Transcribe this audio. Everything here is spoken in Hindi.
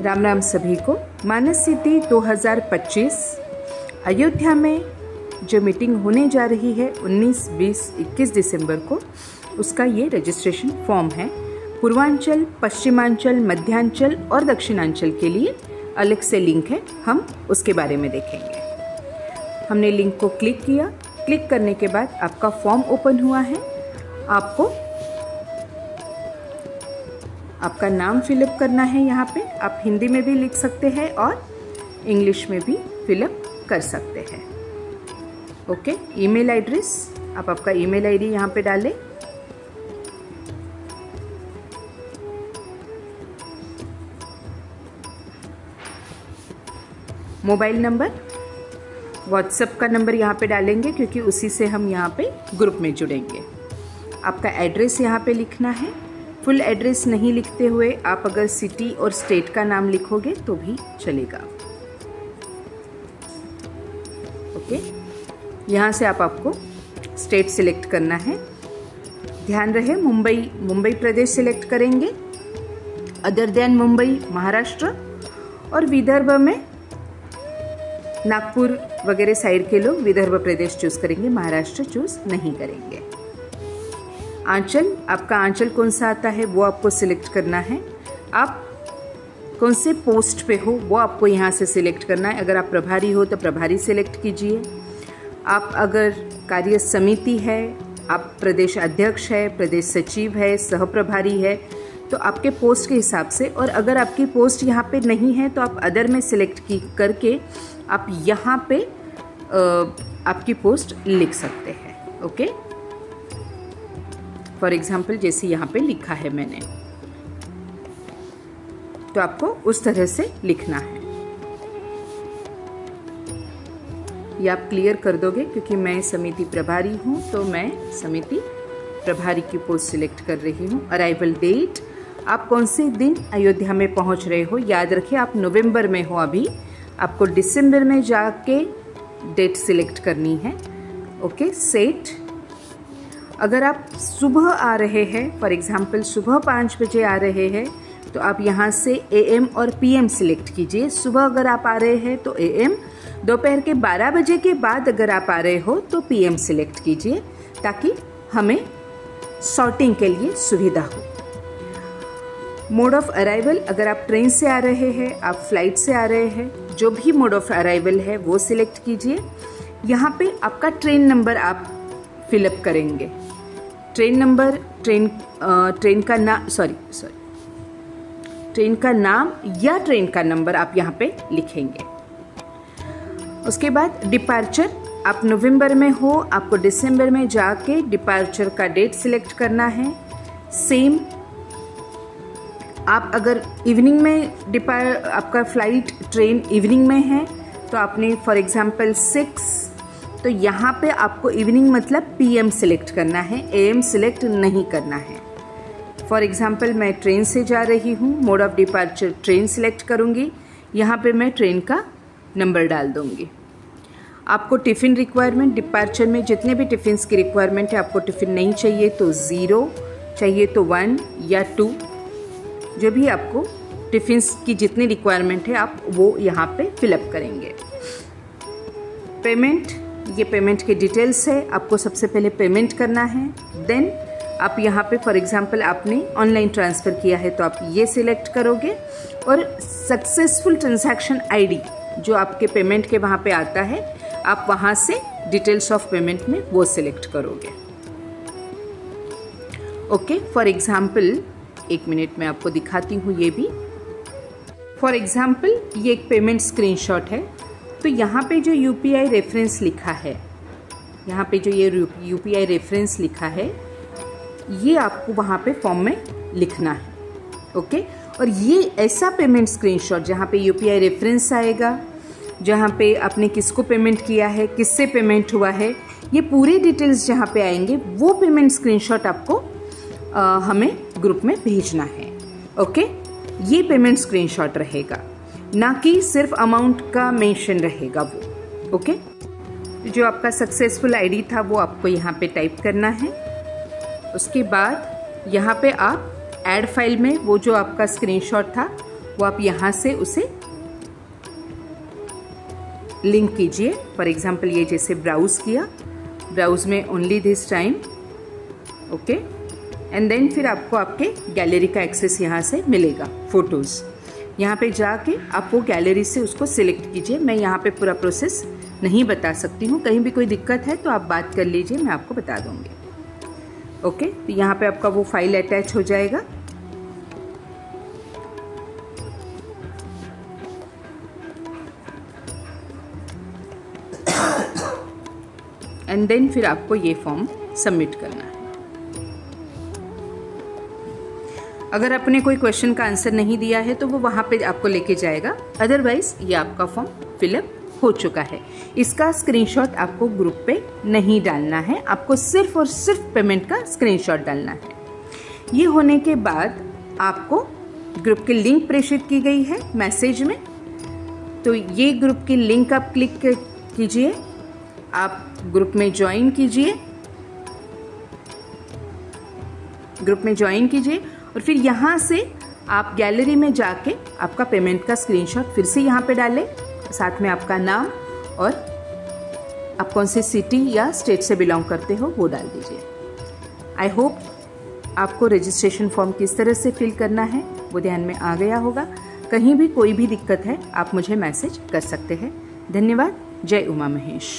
राम राम सभी को। मानस सिद्धि 2025 अयोध्या में जो मीटिंग होने जा रही है 19, 20, 21 दिसंबर को, उसका ये रजिस्ट्रेशन फॉर्म है। पूर्वांचल, पश्चिमांचल, मध्यांचल और दक्षिणांचल के लिए अलग से लिंक है, हम उसके बारे में देखेंगे। हमने लिंक को क्लिक किया। क्लिक करने के बाद आपका फॉर्म ओपन हुआ है। आपको आपका नाम फिलअप करना है। यहाँ पे आप हिंदी में भी लिख सकते हैं और इंग्लिश में भी फिलअप कर सकते हैं। ओके, ईमेल एड्रेस, आप आपका ईमेल आईडी यहाँ पे डालें। मोबाइल नंबर, व्हाट्सएप का नंबर यहाँ पे डालेंगे क्योंकि उसी से हम यहाँ पे ग्रुप में जुड़ेंगे। आपका एड्रेस यहाँ पे लिखना है। फुल एड्रेस नहीं लिखते हुए आप अगर सिटी और स्टेट का नाम लिखोगे तो भी चलेगा। ओके, यहाँ से आपको स्टेट सिलेक्ट करना है। ध्यान रहे मुंबई प्रदेश सिलेक्ट करेंगे, अदर देन मुंबई महाराष्ट्र, और विदर्भ में नागपुर वगैरह साइड के लोग विदर्भ प्रदेश चूज करेंगे, महाराष्ट्र चूज नहीं करेंगे। आंचल, आपका आंचल कौन सा आता है वो आपको सिलेक्ट करना है। आप कौन से पोस्ट पे हो वो आपको यहाँ से सिलेक्ट करना है। अगर आप प्रभारी हो तो प्रभारी सिलेक्ट कीजिए। आप अगर कार्य समिति है, आप प्रदेश अध्यक्ष है, प्रदेश सचिव है, सह प्रभारी है, तो आपके पोस्ट के हिसाब से। और अगर आपकी पोस्ट यहाँ पे नहीं है तो आप अदर में सिलेक्ट करके आप यहाँ पे आपकी पोस्ट लिख सकते हैं। ओके, फॉर एग्जाम्पल जैसे यहाँ पे लिखा है मैंने, तो आपको उस तरह से लिखना है। ये आप क्लियर कर दोगे क्योंकि मैं समिति प्रभारी हूँ, तो मैं समिति प्रभारी की पोस्ट सिलेक्ट कर रही हूँ। अराइवल डेट, आप कौन से दिन अयोध्या में पहुँच रहे हो। याद रखिए आप नवंबर में हो अभी, आपको दिसंबर में जाके डेट सिलेक्ट करनी है। ओके, सेट, अगर आप सुबह आ रहे हैं, फॉर एग्जाम्पल सुबह 5 बजे आ रहे हैं, तो आप यहाँ से AM और PM सिलेक्ट कीजिए। सुबह अगर आप आ रहे हैं तो AM, दोपहर के 12 बजे के बाद अगर आप आ रहे हो तो PM सिलेक्ट कीजिए, ताकि हमें सॉर्टिंग के लिए सुविधा हो। मोड ऑफ अराइवल, अगर आप ट्रेन से आ रहे हैं, आप फ्लाइट से आ रहे हैं, जो भी मोड ऑफ अराइवल है वो सिलेक्ट कीजिए। यहाँ पे आपका ट्रेन नंबर आप फिलअप करेंगे। ट्रेन नंबर, ट्रेन का नाम या ट्रेन का नंबर आप यहाँ पे लिखेंगे। उसके बाद डिपार्चर, आप नवंबर में हो, आपको दिसंबर में जाके डिपार्चर का डेट सिलेक्ट करना है। सेम, आप अगर इवनिंग में आपका फ्लाइट ट्रेन इवनिंग में है तो आपने फॉर एग्जांपल 6, तो यहाँ पे आपको इवनिंग मतलब PM सिलेक्ट करना है, AM सिलेक्ट नहीं करना है। फॉर एग्जांपल मैं ट्रेन से जा रही हूँ, mode of departure train select करूँगी, यहाँ पे मैं ट्रेन का नंबर डाल दूँगी। आपको टिफ़िन रिक्वायरमेंट, डिपार्चर में जितने भी टिफ़िन्स की रिक्वायरमेंट है, आपको टिफ़िन नहीं चाहिए तो 0, चाहिए तो 1 या 2, जो भी आपको टिफ़िन्स की जितनी रिक्वायरमेंट है आप वो यहाँ पे फिलअप करेंगे। पेमेंट, ये पेमेंट के डिटेल्स है, आपको सबसे पहले पेमेंट करना है। देन आप यहाँ पे फॉर एग्जांपल आपने ऑनलाइन ट्रांसफ़र किया है तो आप ये सिलेक्ट करोगे, और सक्सेसफुल ट्रांजैक्शन ID जो आपके पेमेंट के वहाँ पे आता है, आप वहाँ से डिटेल्स ऑफ पेमेंट में वो सिलेक्ट करोगे। ओके, फॉर एग्जांपल 1 मिनट में आपको दिखाती हूँ। ये भी फॉर एग्जांपल ये एक पेमेंट स्क्रीनशॉट है, तो यहाँ पे जो UPI रेफरेंस लिखा है, यहाँ पे जो ये UPI रेफरेंस लिखा है, ये आपको वहाँ पे फॉर्म में लिखना है। ओके, और ये ऐसा पेमेंट स्क्रीनशॉट जहाँ पे UPI रेफरेंस आएगा, जहाँ पे आपने किसको पेमेंट किया है, किससे पेमेंट हुआ है, ये पूरे डिटेल्स जहाँ पे आएंगे, वो पेमेंट स्क्रीनशॉट आपको हमें ग्रुप में भेजना है। ओके, ये पेमेंट स्क्रीनशॉट रहेगा, ना कि सिर्फ अमाउंट का मेंशन रहेगा वो। ओके, जो आपका सक्सेसफुल ID था वो आपको यहाँ पे टाइप करना है। उसके बाद यहाँ पे आप ऐड फाइल में वो जो आपका स्क्रीनशॉट था वो आप यहाँ से उसे लिंक कीजिए। फॉर एग्जाम्पल ये जैसे ब्राउज किया, ब्राउज में only this time, okay, and then फिर आपको आपके गैलरी का एक्सेस यहाँ से मिलेगा। फोटोज़ यहाँ पे जाके आप वो गैलरी से उसको सिलेक्ट कीजिए। मैं यहाँ पे पूरा प्रोसेस नहीं बता सकती हूँ, कहीं भी कोई दिक्कत है तो आप बात कर लीजिए, मैं आपको बता दूँगी। ओके, तो यहाँ पे आपका वो फाइल अटैच हो जाएगा। एंड देन फिर आपको ये फॉर्म सबमिट करना है। अगर आपने कोई क्वेश्चन का आंसर नहीं दिया है तो वो वहाँ पे आपको लेके जाएगा, अदरवाइज ये आपका फॉर्म फिलअप हो चुका है। इसका स्क्रीनशॉट आपको ग्रुप पे नहीं डालना है, आपको सिर्फ और सिर्फ पेमेंट का स्क्रीनशॉट डालना है। ये होने के बाद आपको ग्रुप की लिंक प्रेषित की गई है मैसेज में, तो ये ग्रुप की लिंक आप क्लिक कीजिए, आप ग्रुप में ज्वाइन कीजिए, ग्रुप में ज्वाइन कीजिए और फिर यहाँ से आप गैलरी में जाके आपका पेमेंट का स्क्रीनशॉट फिर से यहाँ पे डालें, साथ में आपका नाम और आप कौन सी सिटी या स्टेट से बिलोंग करते हो वो डाल दीजिए। आई होप आपको रजिस्ट्रेशन फॉर्म किस तरह से फिल करना है वो ध्यान में आ गया होगा। कहीं भी कोई भी दिक्कत है आप मुझे मैसेज कर सकते हैं। धन्यवाद। जय उमा महेश।